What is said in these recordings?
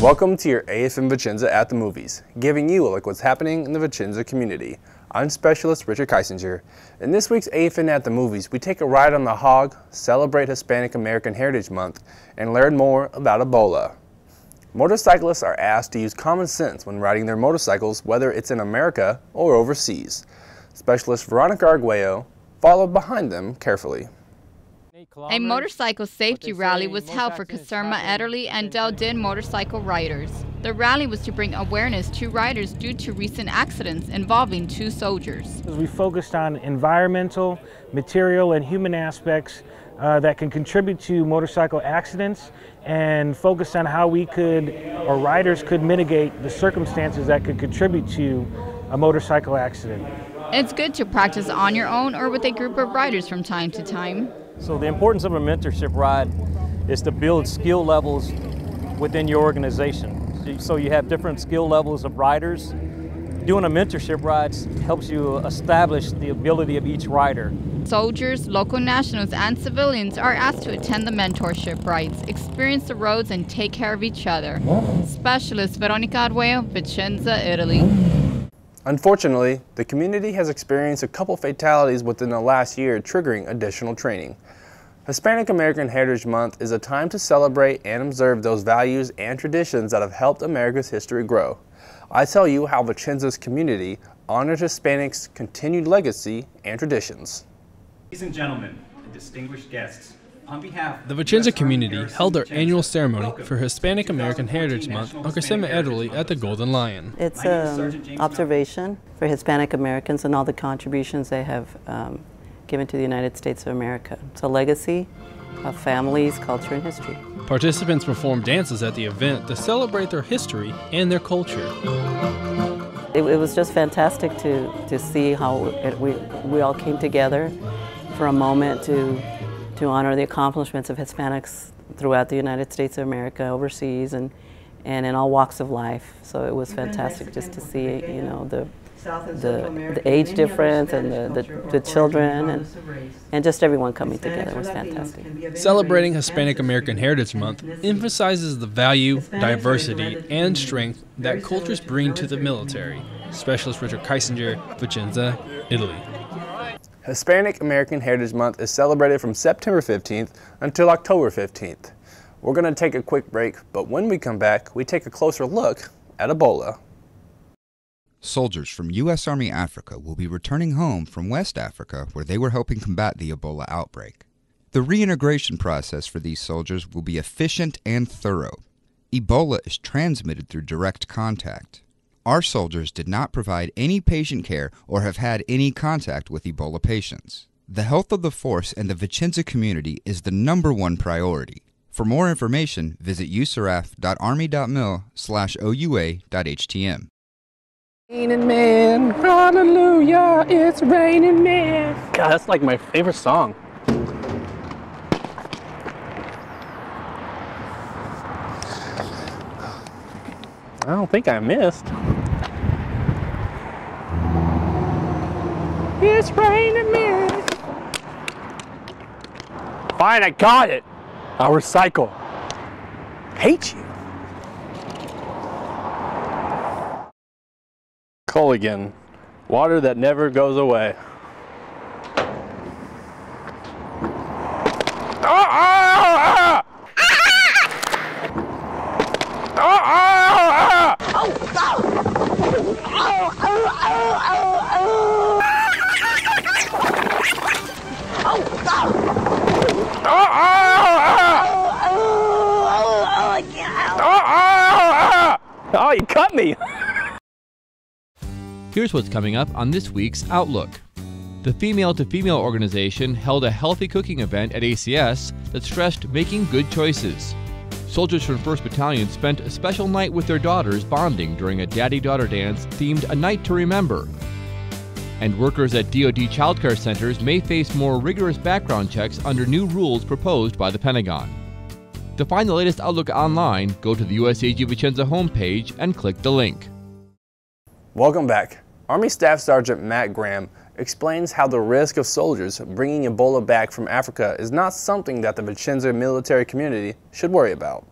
Welcome to your AFM Vicenza at the Movies, giving you a look what's happening in the Vicenza community. I'm Specialist Richard Kiesinger. In this week's AFM at the Movies, we take a ride on the hog, celebrate Hispanic American Heritage Month, and learn more about Ebola. Motorcyclists are asked to use common sense when riding their motorcycles, whether it's in America or overseas. Specialist Veronica Arguello followed behind them carefully. A motorcycle safety rally was held for Caserma, Ederle, and Del Din motorcycle riders. The rally was to bring awareness to riders due to recent accidents involving two soldiers. We focused on environmental, material, and human aspects that can contribute to motorcycle accidents, and focused on how we could, or riders could, mitigate the circumstances that could contribute to a motorcycle accident. It's good to practice on your own or with a group of riders from time to time. So the importance of a mentorship ride is to build skill levels within your organization. So you have different skill levels of riders. Doing a mentorship ride helps you establish the ability of each rider. Soldiers, local nationals, and civilians are asked to attend the mentorship rides, experience the roads, and take care of each other. Specialist Veronica Arguello, Vicenza, Italy. Unfortunately, the community has experienced a couple fatalities within the last year, triggering additional training. Hispanic American Heritage Month is a time to celebrate and observe those values and traditions that have helped America's history grow. I tell you how Vicenza's community honors Hispanics' continued legacy and traditions. Ladies and gentlemen, and distinguished guests, on behalf the Vicenza community held their annual ceremony for Hispanic American Heritage Month on Caserma, Ederle at the Golden Lion. It's an observation for Hispanic Americans and all the contributions they have given to the United States of America. It's a legacy of families, culture, and history. Participants performed dances at the event to celebrate their history and their culture. It was just fantastic to see how we all came together for a moment to honor the accomplishments of Hispanics throughout the United States of America, overseas, and in all walks of life. So it was fantastic just to see, you know, the age difference and the children and just everyone coming together. It was fantastic. Celebrating Hispanic American Heritage Month emphasizes the value, diversity, and strength that cultures bring to the military. Specialist Richard Kiesinger, Vicenza, Italy. Hispanic American Heritage Month is celebrated from September 15th until October 15th. We're going to take a quick break, but when we come back, we take a closer look at Ebola. Soldiers from U.S. Army Africa will be returning home from West Africa, where they were helping combat the Ebola outbreak. The reintegration process for these soldiers will be efficient and thorough. Ebola is transmitted through direct contact. Our soldiers did not provide any patient care or have had any contact with Ebola patients. The health of the force and the Vicenza community is the #1 priority. For more information, visit usaraf.army.mil/oua.htm. Raining man, hallelujah, it's raining man. God, that's like my favorite song. I don't think I missed. It's raining men. Fine, I got it. I'll recycle. Hate you. Culligan, water that never goes away. Oh, you cut me! Here's what's coming up on this week's Outlook. The Female to Female organization held a healthy cooking event at ACS that stressed making good choices. Soldiers from 1st Battalion spent a special night with their daughters bonding during a daddy-daughter dance themed A Night to Remember. And workers at DoD childcare centers may face more rigorous background checks under new rules proposed by the Pentagon. To find the latest Outlook online, go to the USAG Vicenza homepage and click the link. Welcome back. Army Staff Sergeant Matt Graham explains how the risk of soldiers bringing Ebola back from Africa is not something that the Vicenza military community should worry about.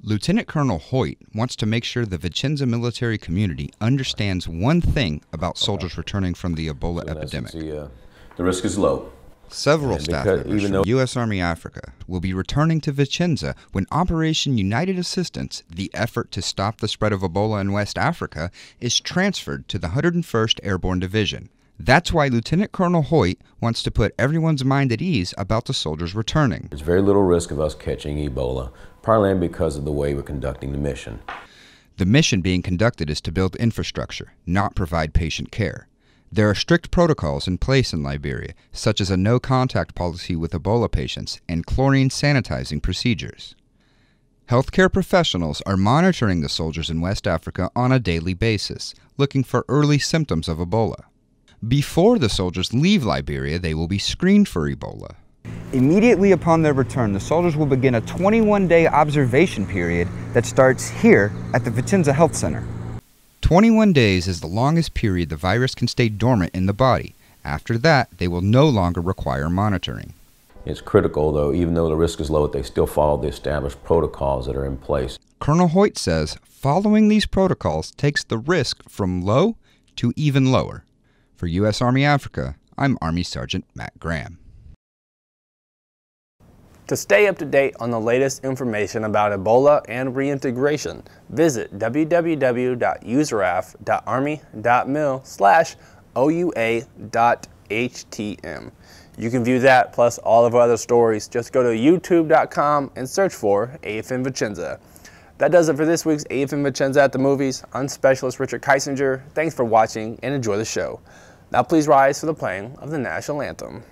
Lieutenant Colonel Hoyt wants to make sure the Vicenza military community understands one thing about soldiers returning from the Ebola epidemic. The risk is low. Several staff members from U.S. Army Africa will be returning to Vicenza when Operation United Assistance, the effort to stop the spread of Ebola in West Africa, is transferred to the 101st Airborne Division. That's why Lieutenant Colonel Hoyt wants to put everyone's mind at ease about the soldiers returning. There's very little risk of us catching Ebola, partly because of the way we're conducting the mission. The mission being conducted is to build infrastructure, not provide patient care. There are strict protocols in place in Liberia, such as a no-contact policy with Ebola patients and chlorine sanitizing procedures. Healthcare professionals are monitoring the soldiers in West Africa on a daily basis, looking for early symptoms of Ebola. Before the soldiers leave Liberia, they will be screened for Ebola. Immediately upon their return, the soldiers will begin a 21-day observation period that starts here at the Vicenza Health Center. 21 days is the longest period the virus can stay dormant in the body. After that, they will no longer require monitoring. It's critical, though, even though the risk is low, that they still follow the established protocols that are in place. Colonel Hoyt says following these protocols takes the risk from low to even lower. For U.S. Army Africa, I'm Army Sergeant Matt Graham. To stay up to date on the latest information about Ebola and reintegration, visit www.useraf.army.mil/oua.htm. You can view that plus all of our other stories. Just go to youtube.com and search for AFM Vicenza. That does it for this week's AFM Vicenza at the Movies. I'm Specialist Richard Kiesinger. Thanks for watching and enjoy the show. Now please rise for the playing of the National Anthem.